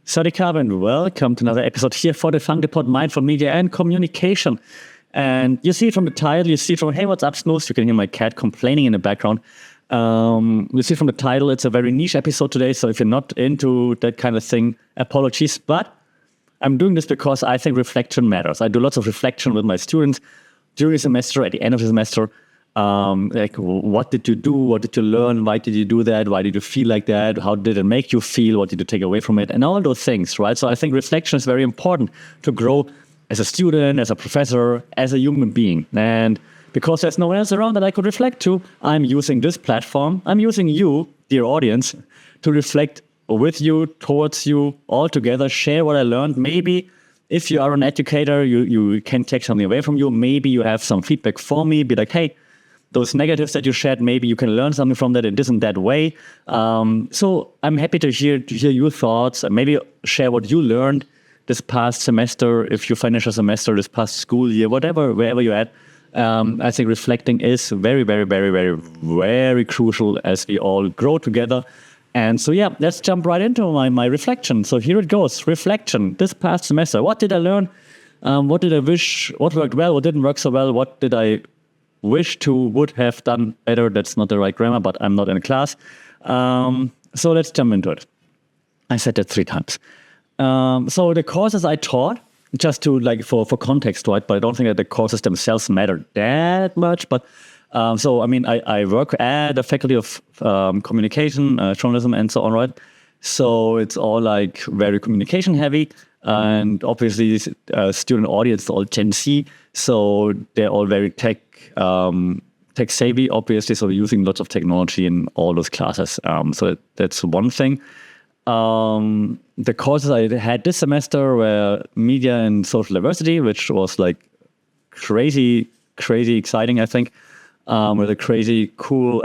Sawadee and welcome to another episode here for the Funky Pod Mindful Media and Communication. And you see from the title, you see from, hey, what's up, Snooze? You can hear my cat complaining in the background. You see from the title, it's a very niche episode today. So if you're not into that kind of thing, apologies. But I'm doing this because I think reflection matters. I do lots of reflection with my students during the semester, at the end of the semester. Like, what did you do? What did you learn? Why did you do that? Why did you feel like that? How did it make you feel? What did you take away from it? And all those things, right? So I think reflection is very important to grow as a student, as a professor, as a human being. And because there's no one else around that I could reflect to, I'm using this platform. I'm using you, dear audience, to reflect with you, towards you, all together, share what I learned. Maybe if you are an educator, you can take something away from you. Maybe you have some feedback for me. Be like, hey, those negatives that you shared, maybe you can learn something from that. It isn't that way. So I'm happy to hear your thoughts and maybe share what you learned this past semester. If you finish a semester, this past school year, whatever, wherever you're at. I think reflecting is very, very, very, very, very crucial as we all grow together. And so, yeah, let's jump right into my reflection. So here it goes. Reflection. This past semester, what did I learn? What did I wish? What worked well? What didn't work so well? What did I wish to would have done better? That's not the right grammar, but I'm not in a class. So let's jump into it. I said that 3 times. So the courses I taught, just to for context, right? But I don't think that the courses themselves matter that much. But so, I mean, I work at the Faculty of Communication, Journalism, and so on, right? So it's all like very communication heavy. And obviously, student audience is all Gen Z. So they're all very tech savvy, obviously. So we're using lots of technology in all those classes. So that's one thing. The courses I had this semester were media and social diversity, which was like crazy exciting, I think, with a crazy cool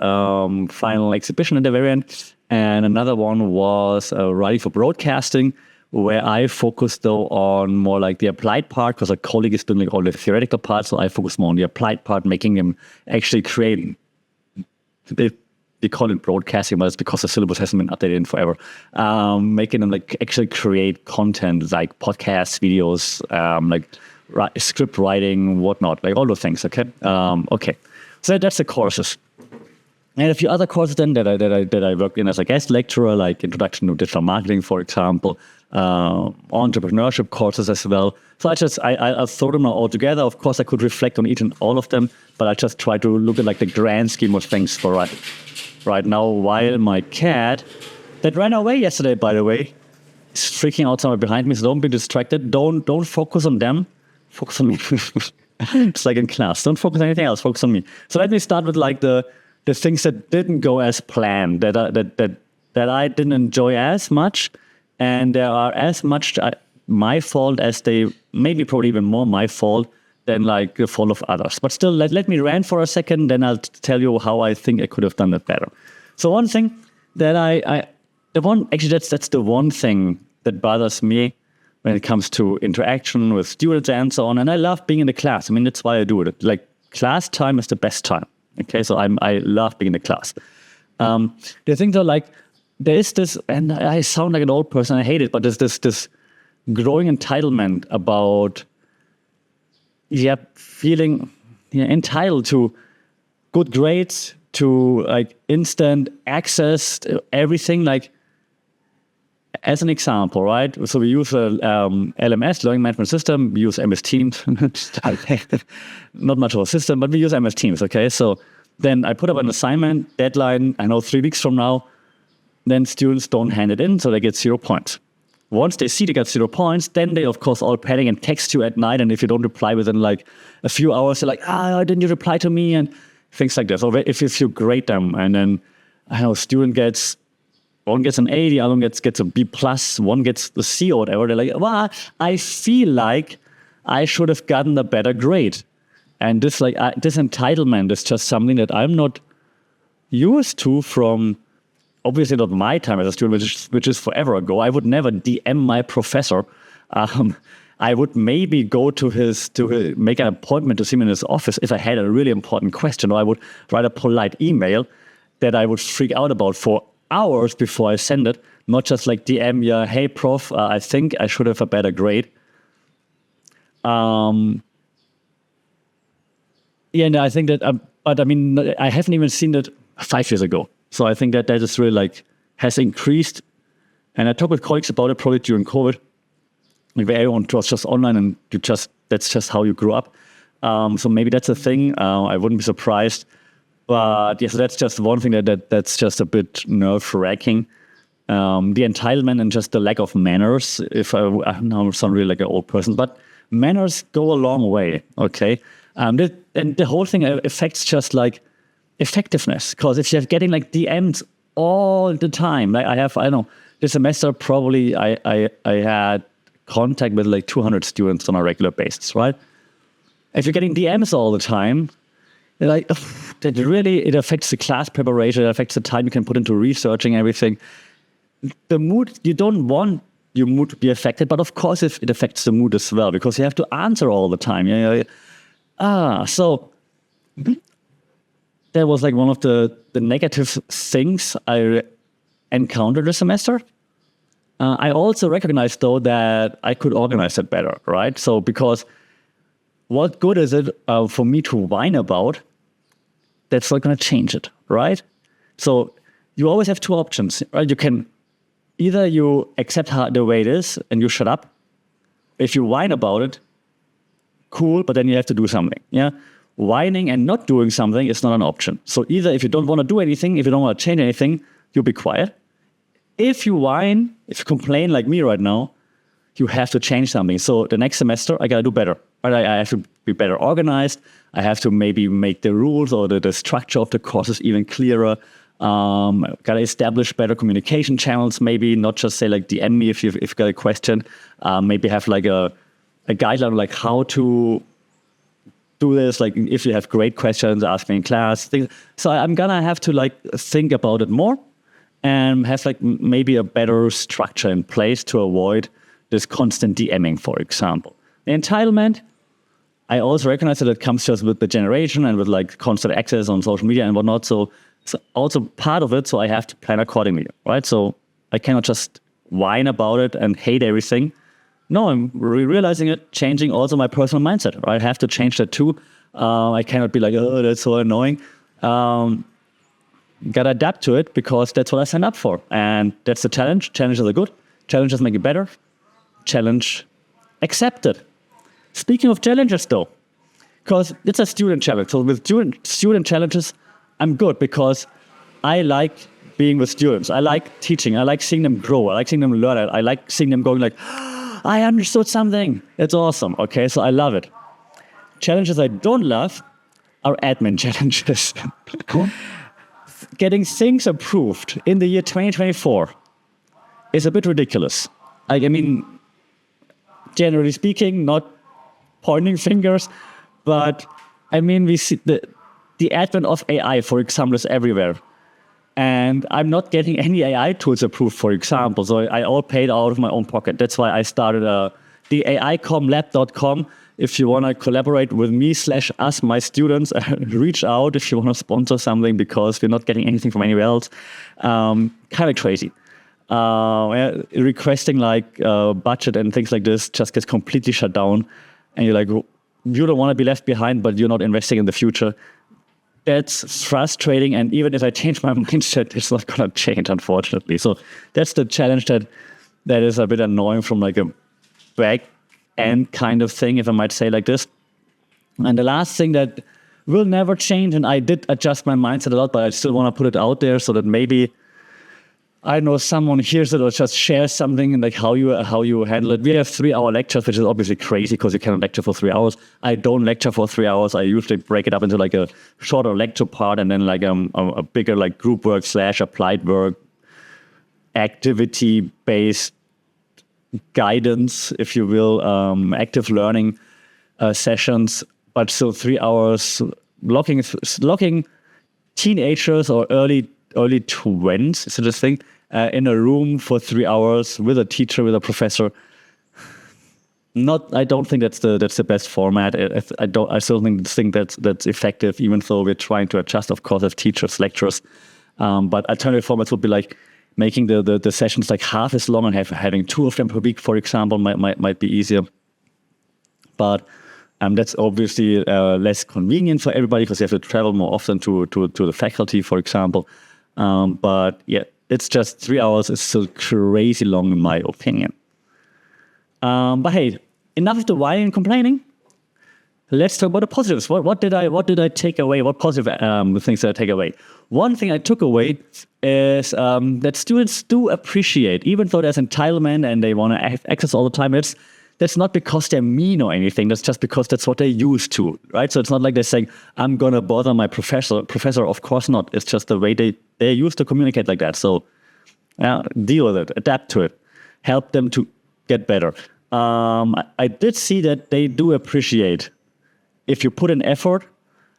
final exhibition at the very end. And another one was writing for broadcasting, where I focused though on more like the applied part, because a colleague is doing like all the theoretical part. So I focus more on the applied part, making them actually create. They call it broadcasting, but it's because the syllabus hasn't been updated in forever. Making them like actually create content like podcasts, videos, script writing, whatnot, like all those things. Okay. Okay. So that's the courses. And a few other courses then that I worked in as a guest lecturer, like Introduction to Digital Marketing, for example, entrepreneurship courses as well. So I throw them all together. Of course, I could reflect on each and all of them, but I just try to look at like the grand scheme of things for right now. While my cat, that ran away yesterday, by the way, is freaking out somewhere behind me. So don't be distracted. Don't focus on them. Focus on me. It's like in class. Don't focus on anything else. Focus on me. So let me start with like the things that didn't go as planned, that I didn't enjoy as much, and there are as much my fault as they maybe probably even more my fault than like the fault of others. But still, let me rant for a second, then I'll tell you how I think I could have done it better. So one thing that that's the one thing that bothers me when it comes to interaction with students and so on. And I love being in the class. I mean, that's why I do it. Like, class time is the best time. Okay, so I love being in the class. The thing though, like, there is this, and I sound like an old person, I hate it, but there's this growing entitlement about feeling entitled to good grades, to like instant access to everything. Like, as an example, right? So we use a LMS, Learning Management System. We use MS Teams. Not much of a system, but we use MS Teams, okay? So then I put up an assignment, deadline, I know 3 weeks from now. Then students don't hand it in, so they get 0 points. Once they see they got 0 points, then they, of course, all panic and text you at night. And if you don't reply within like a few hours, they're like, didn't you reply to me? And things like that. So if you grade them, and then, I know, one gets an A, the other one gets a B+, one gets the C or whatever. They're like, well, I feel like I should have gotten a better grade. And this entitlement is just something that I'm not used to from, obviously not my time as a student, which is forever ago. I would never DM my professor. I would maybe go to make an appointment to see him in his office if I had a really important question, or I would write a polite email that I would freak out about for hours before I send it, not just like DM, yeah, hey, prof, I think I should have a better grade. Yeah, and I think that, but I mean, I haven't even seen that 5 years ago. So I think that is really like, has increased. And I talked with colleagues about it probably during COVID, like where everyone was just online and that's just how you grew up. So maybe that's a thing. I wouldn't be surprised. But yes, that's just one thing that's just a bit nerve-wracking. The entitlement and just the lack of manners. If I now sound really like an old person, but manners go a long way. Okay, and the whole thing affects just like effectiveness. Because if you're getting like DMs all the time, like I don't know, this semester probably I had contact with like 200 students on a regular basis, right? If you're getting DMs all the time, like that really, it affects the class preparation, it affects the time you can put into researching everything. The mood, you don't want your mood to be affected, but of course it affects the mood as well, because you have to answer all the time. So that was like one of the negative things I encountered this semester. I also recognized, though, that I could organize it better, right? So because what good is it for me to whine about? That's not going to change it, right? So you always have two options, right? You can either you accept the way it is and you shut up. If you whine about it, cool, but then you have to do something, yeah? Whining and not doing something is not an option. So either if you don't want to do anything, if you don't want to change anything, you be quiet. If you whine, if you complain like me right now, you have to change something. So the next semester, I got to do better. Right? I have to be better organized. I have to maybe make the rules or the structure of the courses even clearer. Got to establish better communication channels, maybe not just say like DM me if you've got a question. Maybe have like a guideline like how to do this. Like if you have great questions, ask me in class. So I'm going to have to like think about it more and have like maybe a better structure in place to avoid this constant DMing, for example. The entitlement, I also recognize that it comes just with the generation and with like constant access on social media and whatnot. So it's also part of it. So I have to plan accordingly, right? So I cannot just whine about it and hate everything. No, I'm realizing it, changing also my personal mindset, right? I have to change that too. I cannot be like, oh, that's so annoying. Got to adapt to it because that's what I signed up for. And that's the challenge. Challenges are good. Challenges make it better. Challenge accepted. Speaking of challenges, though, because it's a student challenge. So with student challenges, I'm good because I like being with students. I like teaching. I like seeing them grow. I like seeing them learn. I like seeing them going like, I understood something. It's awesome. Okay, so I love it. Challenges I don't love are admin challenges. Cool. Getting things approved in the year 2024 is a bit ridiculous. I mean, generally speaking, not pointing fingers, but I mean, we see the advent of AI, for example, is everywhere. And I'm not getting any AI tools approved, for example. So I all paid out of my own pocket. That's why I started the AIcomlab.com. If you want to collaborate with me / us, my students, reach out if you want to sponsor something because we're not getting anything from anywhere else. Kind of crazy. Requesting like budget and things like this just gets completely shut down. And you're like, you don't want to be left behind, but you're not investing in the future. That's frustrating. And even if I change my mindset, it's not going to change, unfortunately. So that's the challenge that is a bit annoying from like a back end kind of thing, if I might say like this. And the last thing that will never change, and I did adjust my mindset a lot, but I still want to put it out there so that maybe, I know someone hears it or just shares something and like how you handle it. We have 3-hour lectures, which is obviously crazy because you cannot lecture for 3 hours. I don't lecture for 3 hours. I usually break it up into like a shorter lecture part and then like a bigger like group work / applied work, activity-based guidance, if you will, active learning sessions. But so 3 hours locking teenagers or early 20s, is this thing, in a room for 3 hours with a teacher, with a professor. I don't think that's the best format. I still think that's effective, even though we're trying to adjust, of course, as teachers, lecturers. But alternative formats would be like making the sessions like half as long and having 2 of them per week, for example, might be easier. But that's obviously less convenient for everybody because you have to travel more often to the faculty, for example. But yeah, it's just 3 hours is still crazy long in my opinion. But hey, enough of the whining and complaining. Let's talk about the positives. What did I take away? What positive things did I take away? One thing I took away is that students do appreciate, even though there's entitlement and they want to have access all the time. That's not because they're mean or anything. That's just because that's what they're used to, right? So it's not like they're saying, I'm gonna bother my professor. Professor, of course not. It's just the way they're used to communicate like that. So deal with it, adapt to it, help them to get better. I did see that they do appreciate if you put in effort.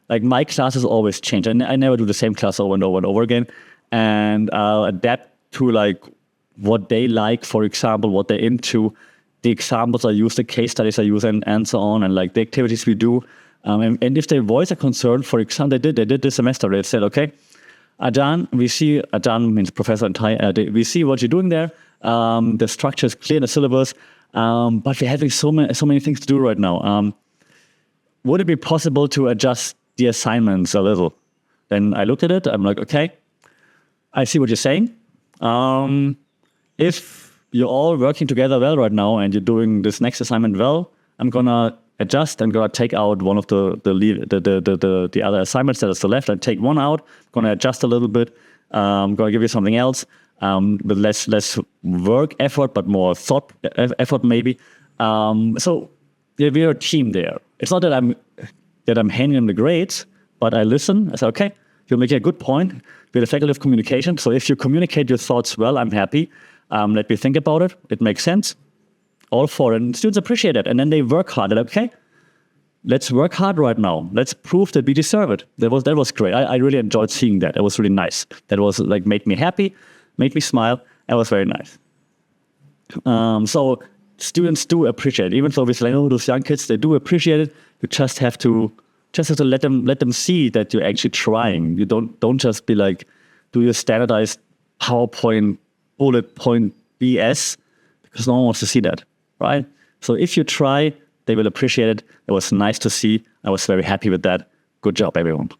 Like my classes always change. And I never do the same class over and over and over again. And I'll adapt to like what they like, for example, what they're into, the examples I use, the case studies I use, and so on, and like the activities we do. And if they voice a concern, for example, they did this semester. They said, okay, Ajan, Ajan means professor in Thai, we see what you're doing there. The structure is clear in the syllabus, but we're having so many things to do right now. Would it be possible to adjust the assignments a little? Then I looked at it. I'm like, okay, I see what you're saying. If you're all working together well right now and you're doing this next assignment well, I'm gonna adjust. I'm gonna take out one of the other assignments that is to the left. I take one out. I'm gonna adjust a little bit. I'm gonna give you something else with less work effort, but more thought effort maybe. So yeah, we're a team there. It's not that I'm handing them the grades, but I listen. I say, okay, you're making a good point. We're the faculty of communication. So if you communicate your thoughts well, I'm happy. Let me think about it. It makes sense. All for it. And students appreciate it. And then they work hard. They're like, okay, let's work hard right now. Let's prove that we deserve it. That was great. I really enjoyed seeing that. It was really nice. That was like made me happy, made me smile. It was very nice. So students do appreciate it. Even though we say, oh, those young kids, they do appreciate it. You just have to let them see that you're actually trying. You don't just be like, do your standardized PowerPoint bullet point BS, because no one wants to see that, right? So if you try, they will appreciate it. It was nice to see. I was very happy with that. Good job, everyone.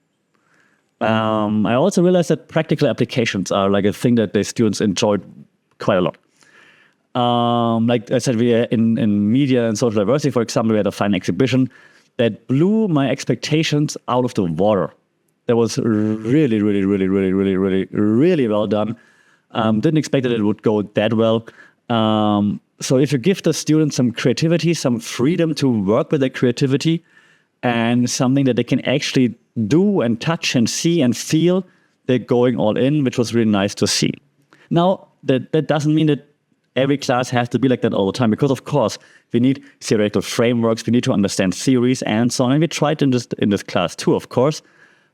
I also realized that practical applications are like a thing that the students enjoyed quite a lot. Like I said, we are in media and social diversity, for example, we had a fine exhibition that blew my expectations out of the water. That was really, really, really, really, really, really, really well done. Didn't expect that it would go that well. So if you give the students some creativity, some freedom to work with their creativity, and something that they can actually do and touch and see and feel, they're going all in, which was really nice to see. Now, that doesn't mean that every class has to be like that all the time, because of course we need theoretical frameworks, we need to understand theories and so on. And we tried in this class too, of course.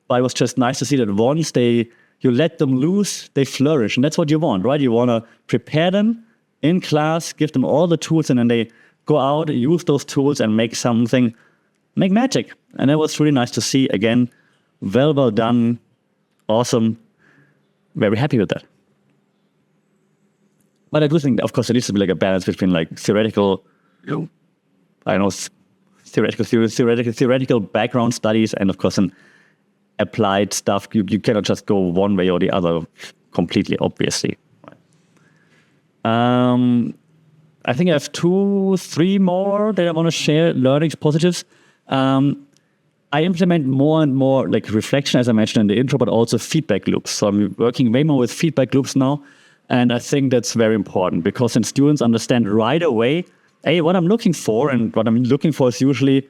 But it was just nice to see that once you let them loose, they flourish. And that's what you want, right? You want to prepare them in class, give them all the tools, and then they go out, use those tools and make magic. And it was really nice to see. Again, well done, awesome, very happy with that. But I do think, of course, there needs to be like a balance between like theoretical background studies and, of course, an applied stuff. You cannot just go one way or the other completely, obviously. I think I have 2-3 more that I want to share, learnings, positives. I implement more and more like reflection, as I mentioned in the intro, but also feedback loops. So I'm working way more with feedback loops now. And I think that's very important, because then students understand right away, hey, what I'm looking for. And what I'm looking for is usually,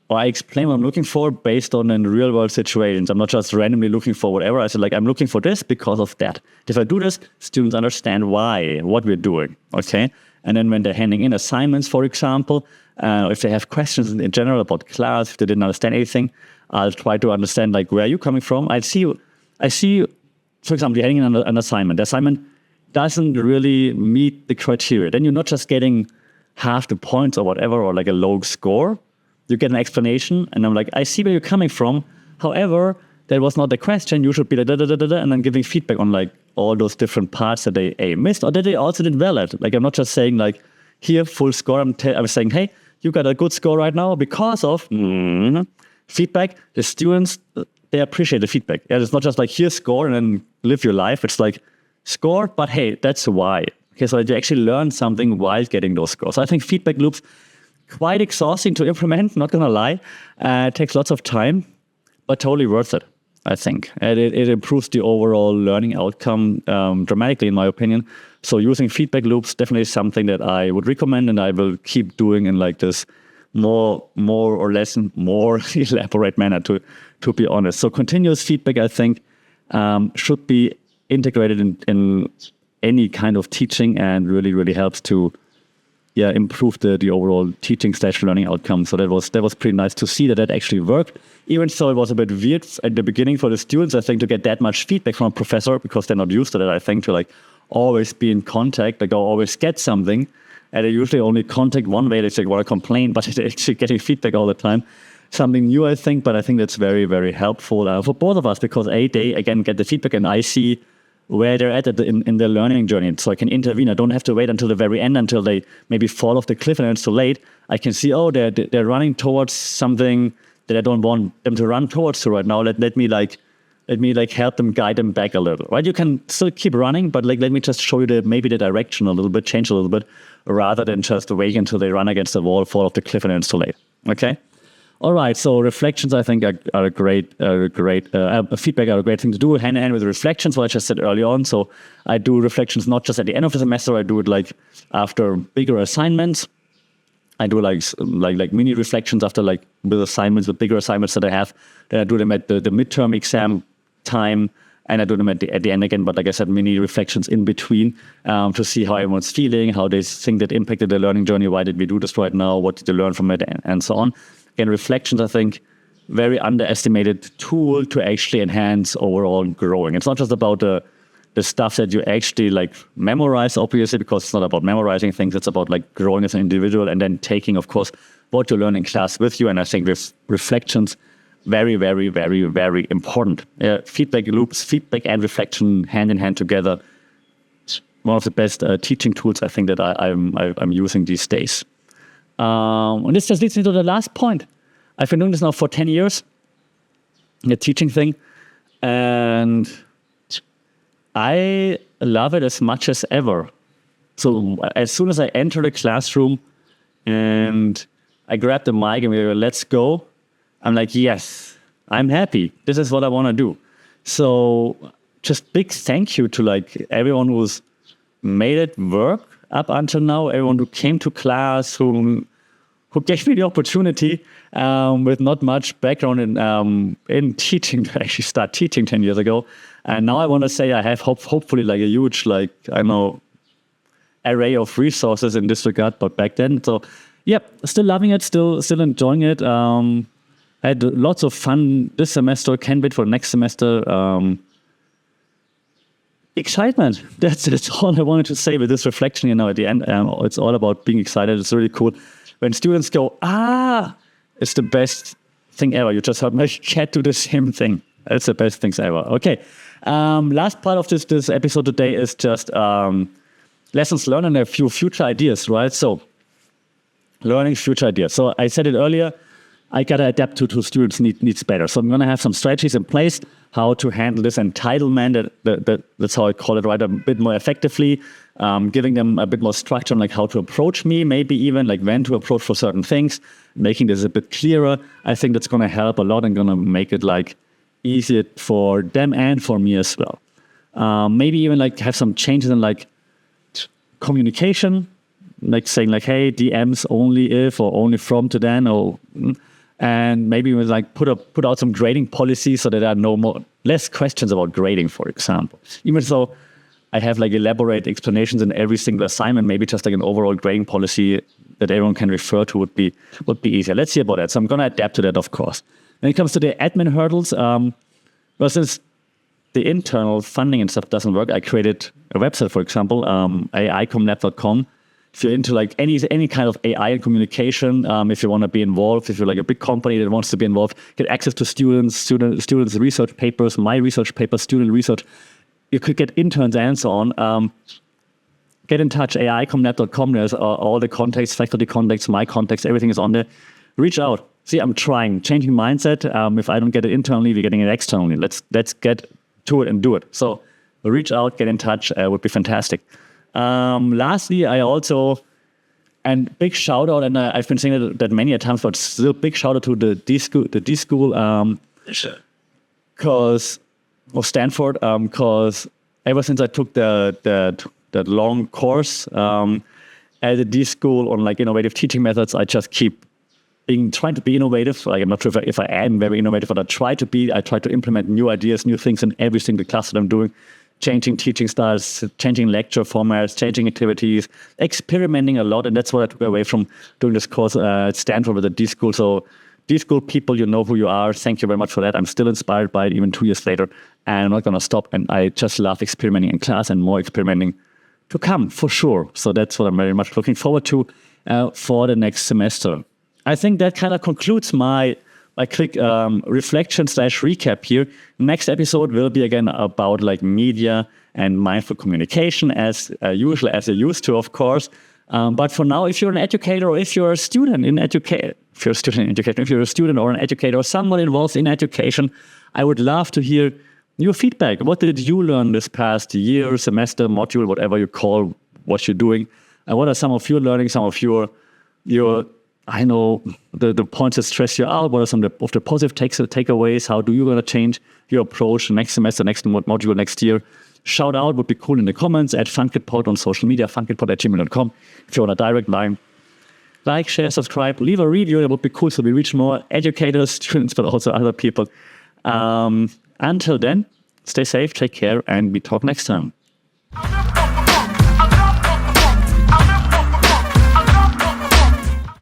or I explain what I'm looking for based on in real world situations. I'm not just randomly looking for whatever. I said, like, I'm looking for this because of that. If I do this, students understand why, what we're doing, okay? And then when they're handing in assignments, for example, if they have questions in general about class, if they didn't understand anything, I'll try to understand, like, where are you coming from? I see, for example, you're handing in an assignment. The assignment doesn't really meet the criteria. Then you're not just getting half the points or whatever, or like a low score. You get an explanation, and I'm like, I see where you're coming from. However, that was not the question. You should be da, da, da, da, da, and then giving feedback on like all those different parts that they missed or that they also did well at. Like I'm not just saying like, here, full score. I'm saying, hey, you got a good score right now because of feedback. The students, they appreciate the feedback. Yeah, it's not just like, here, score and then live your life. It's like, score, but hey, that's why. Okay, so you actually learn something while getting those scores. So I think feedback loops, quite exhausting to implement, not gonna lie. It takes lots of time, but totally worth it, I think. And it improves the overall learning outcome dramatically, in my opinion. So using feedback loops, definitely something that I would recommend, and I will keep doing in like this more or less more elaborate manner, to be honest. So continuous feedback, I think, should be integrated in any kind of teaching, and really, really helps to improve the overall teaching / learning outcome. So that was pretty nice to see that actually worked. Even so, it was a bit weird at the beginning for the students, I think, to get that much feedback from a professor, because they're not used to that, I think, to like always be in contact, like always get something. And they usually only contact one way. They say, want to complain, but they're actually getting feedback all the time. Something new, I think, but I think that's very, very helpful for both of us, because they, again, get the feedback, and I see where they're at in their learning journey. So I can intervene. I don't have to wait until the very end, until they maybe fall off the cliff and it's too late. I can see, oh, they're running towards something that I don't want them to run towards right now. Let me help them, guide them back a little, right? You can still keep running, but like, let me just show you maybe the direction a little bit, change a little bit, rather than just wait until they run against the wall, fall off the cliff, and then it's too late. Okay. All right. So reflections, I think, are a great feedback are a great thing to do, hand in hand with reflections. What I just said early on. So I do reflections not just at the end of the semester. I do it like after bigger assignments. I do like mini reflections after like with assignments, with bigger assignments that I have. Then I do them at the midterm exam time, and I do them at the end again. But like I said, mini reflections in between to see how everyone's feeling, how they think that impacted their learning journey. Why did we do this right now? What did they learn from it, and so on. Again, reflections, I think, very underestimated tool to actually enhance overall growing. It's not just about the stuff that you actually like memorize, obviously, because it's not about memorizing things. It's about like growing as an individual, and then taking, of course, what you learn in class with you. And I think reflections, very, very, very, very important. Feedback loops, feedback and reflection hand in hand together. It's one of the best teaching tools, I think, that I'm using these days. And this just leads me to the last point. I've been doing this now for 10 years, the teaching thing, and I love it as much as ever. So as soon as I enter the classroom and I grab the mic and we go, let's go, I'm like, yes, I'm happy. This is what I want to do. So just big thank you to like everyone who's made it work up until now, everyone who came to class, who gave me the opportunity with not much background in teaching to actually start teaching 10 years ago. And now I want to say I have hopefully like a huge, like, I know, array of resources in this regard, but back then. So yeah, still loving it, still enjoying it. I had lots of fun this semester, can't wait for next semester. Excitement. That's all I wanted to say with this reflection, at the end. It's all about being excited. It's really cool. When students go, it's the best thing ever. You just heard my cat do the same thing. It's the best things ever. Okay. Last part of this episode today is just lessons learned and a few future ideas, right? So learning future ideas. So I said it earlier, I got to adapt to students' needs better. So I'm going to have some strategies in place, how to handle this entitlement, that's how I call it, right, a bit more effectively, giving them a bit more structure on like how to approach me, maybe even like when to approach for certain things, making this a bit clearer. I think that's going to help a lot and going to make it like easier for them and for me as well. Maybe even like have some changes in like communication, like saying like, hey, DMs only if or only from to then, or and maybe we like put out some grading policies so that there are less questions about grading, for example. Even though I have like elaborate explanations in every single assignment, maybe just like an overall grading policy that everyone can refer to would be easier. Let's see about that. So I'm going to adapt to that, of course. When it comes to the admin hurdles, well, since the internal funding and stuff doesn't work, I created a website, for example, aicomlab.com. if you're into like any kind of AI and communication, if you want to be involved, if you're like a big company that wants to be involved, get access to students' research papers, my research papers, student research. You could get interns and so on. Get in touch, aicomnet.com. There's all the contacts, faculty contacts, my contacts, everything is on there. Reach out. See, I'm changing mindset. If I don't get it internally, we're getting it externally. Let's get to it and do it. So reach out, get in touch, would be fantastic. Lastly, I also, and big shout out, and I've been saying that many times, but still big shout out to the D School, because of Stanford, because ever since I took that long course at the D School on like innovative teaching methods, I just keep trying to be innovative. Like I'm not sure if I am very innovative, but I try to implement new ideas, new things in every single class that I'm doing. Changing teaching styles, changing lecture formats, changing activities, experimenting a lot. And that's what I took away from doing this course at Stanford with the D School. So D School people, you know who you are. Thank you very much for that. I'm still inspired by it even 2 years later. And I'm not going to stop. And I just love experimenting in class and more experimenting to come, for sure. So that's what I'm very much looking forward to for the next semester. I think that kind of concludes my quick reflection / recap here. Next episode will be again about like media and mindful communication as usual, as you're used to, of course. But for now, if you're an educator or if you're a student in education, if you're a student or an educator or someone involved in education, I would love to hear your feedback. What did you learn this past year, semester, module, whatever you call what you're doing? And what are some of your learning, some of your I know the points that stress you out. What are some of the positive takeaways? How do you going to change your approach next semester, next module, next year? Shout out would be cool in the comments at funkitpod on social media, funkitpod@gmail.com. If you want a direct line, like, share, subscribe, leave a review. That would be cool so we reach more educators, students, but also other people. Until then, stay safe, take care, and we talk next time.